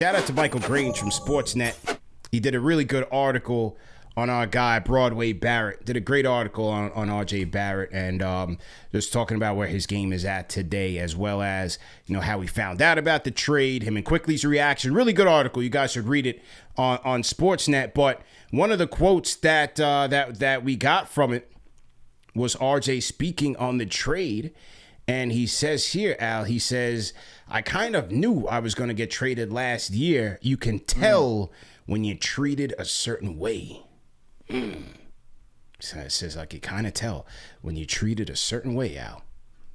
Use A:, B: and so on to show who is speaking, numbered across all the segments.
A: Shout out to Michael Grange from Sportsnet. He did a really good article on our guy, Broadway Barrett. Did a great article on RJ Barrett and just talking about where his game is at today, as well as, you know, how he found out about the trade, him and Quickly's reaction. Really good article. You guys should read it on Sportsnet. But one of the quotes that we got from it was RJ speaking on the trade. And he says here, Al, he says, I kind of knew I was going to get traded last year. You can tell when you're treated a certain way. So it says, I could kind of tell when you're treated a certain way, Al.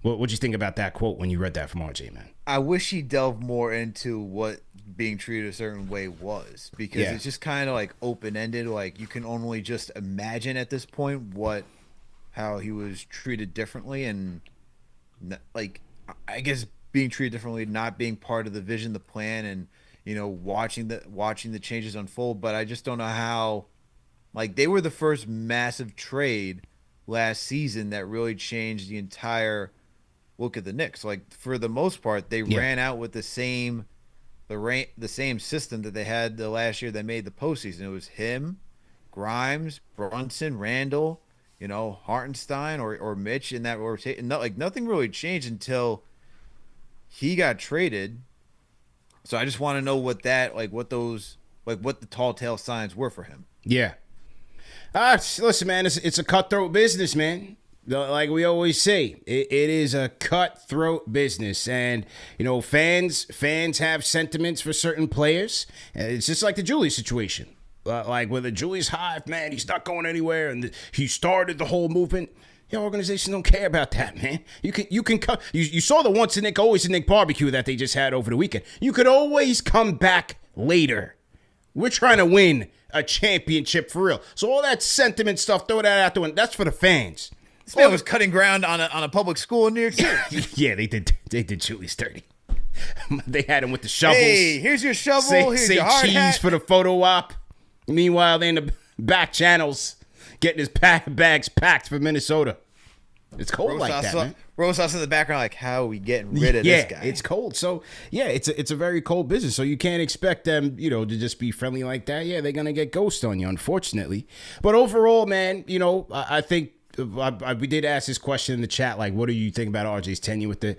A: What'd you think about that quote when you read that from RJ, man?
B: I wish he delved more into what being treated a certain way was, because it's just kind of like open-ended. Like, you can only just imagine at this point how he was treated differently, and like, I guess being treated differently, not being part of the vision, the plan, and, you know, watching the changes unfold. But I just don't know how, like, they were the first massive trade last season that really changed the entire look at the Knicks. Like, for the most part, they ran out with the same system that they had the last year they made the postseason. It was him, Grimes, Brunson, Randall, you know, Hartenstein or Mitch in that rotation. Like, nothing really changed until he got traded. So I just want to know what the tall tale signs were for him.
A: Yeah. Listen, man, it's a cutthroat business, man. Like we always say, it is a cutthroat business, and, you know, fans have sentiments for certain players. It's just like the Julius situation. Like with the Julius Hive, man, he's not going anywhere, and he started the whole movement. Your organization don't care about that, man. You can come. You saw the once a Nick, always a Nick barbecue that they just had over the weekend. You could always come back later. We're trying to win a championship for real. So all that sentiment stuff, throw that out the window. That's for the fans.
B: This man was cutting ground on a public school in New York City.
A: Yeah, they did Julius dirty. They had him with the shovels.
B: Hey, here's your shovel. Here's your hard
A: cheese hat for the photo op. Meanwhile, they in the back channels getting his bags packed for Minnesota. It's cold like that, man.
B: Rose House in the background, like, how are we getting rid of this guy?
A: Yeah, it's cold. So, yeah, it's a very cold business. So you can't expect them, you know, to just be friendly like that. Yeah, they're going to get ghost on you, unfortunately. But overall, man, you know, I think we did ask this question in the chat, like, what do you think about RJ's tenure with the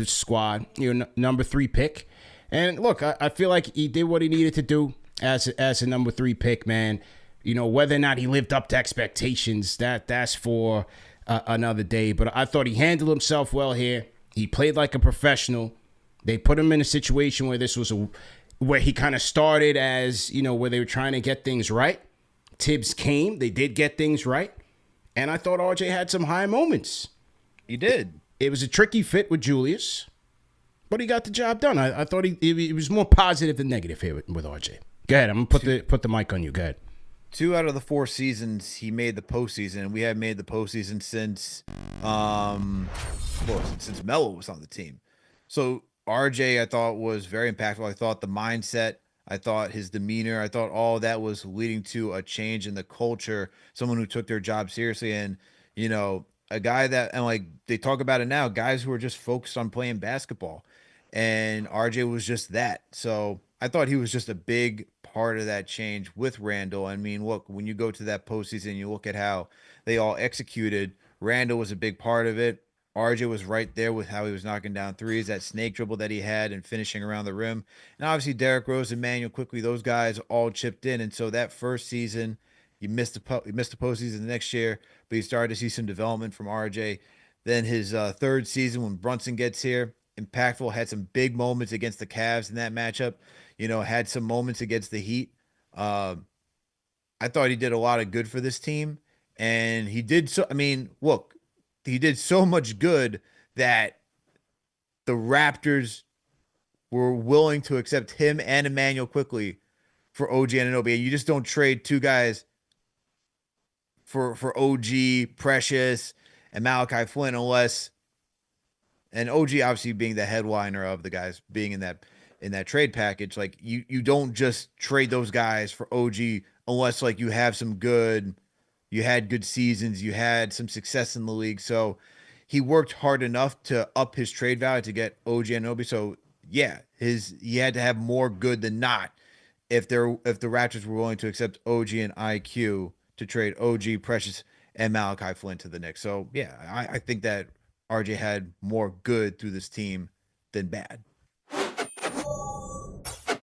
A: squad? You know, number 3 pick. And look, I feel like he did what he needed to do as a number 3 pick, man. You know, whether or not he lived up to expectations, that's for another day. But I thought he handled himself well here. He played like a professional. They put him in a situation where where he kind of started as, you know, where they were trying to get things right. Tibbs came. They did get things right. And I thought RJ had some high moments.
B: He did.
A: It was a tricky fit with Julius, but he got the job done. I thought he was more positive than negative here with RJ. Go ahead. I'm going to put the mic on you. Go ahead.
B: 2 out of the 4 seasons he made the postseason. We have made the postseason since Melo was on the team. So RJ, I thought, was very impactful. I thought the mindset, I thought his demeanor, I thought all that was leading to a change in the culture. Someone who took their job seriously, and, you know, a guy that, and like they talk about it now, guys who are just focused on playing basketball, and RJ was just that. So I thought he was just a big part of that change with Randall. I mean, look, when you go to that postseason, you look at how they all executed. Randall was a big part of it. RJ was right there with how he was knocking down threes, that snake dribble that he had, and finishing around the rim. And obviously Derrick Rose and Manuel Quickly, those guys all chipped in. And so that first season, you missed the postseason the next year, but you started to see some development from RJ. Then his third season, when Brunson gets here, impactful, had some big moments against the Cavs in that matchup. You know, had some moments against the Heat. I thought he did a lot of good for this team, and he did so. I mean, look, he did so much good that the Raptors were willing to accept him and Emmanuel Quickly for OG Anunoby. And you just don't trade 2 guys for OG, Precious, and Malachi Flynn unless, and OG obviously being the headliner of the guys being in that trade package, like you don't just trade those guys for OG unless, like, you have you had good seasons, you had some success in the league. So he worked hard enough to up his trade value to get OG Anunoby. So yeah, he had to have more good than not if the Raptors were willing to accept OG and IQ to trade OG, Precious, and Malachi Flynn to the Knicks. So yeah, I think that RJ had more good through this team than bad.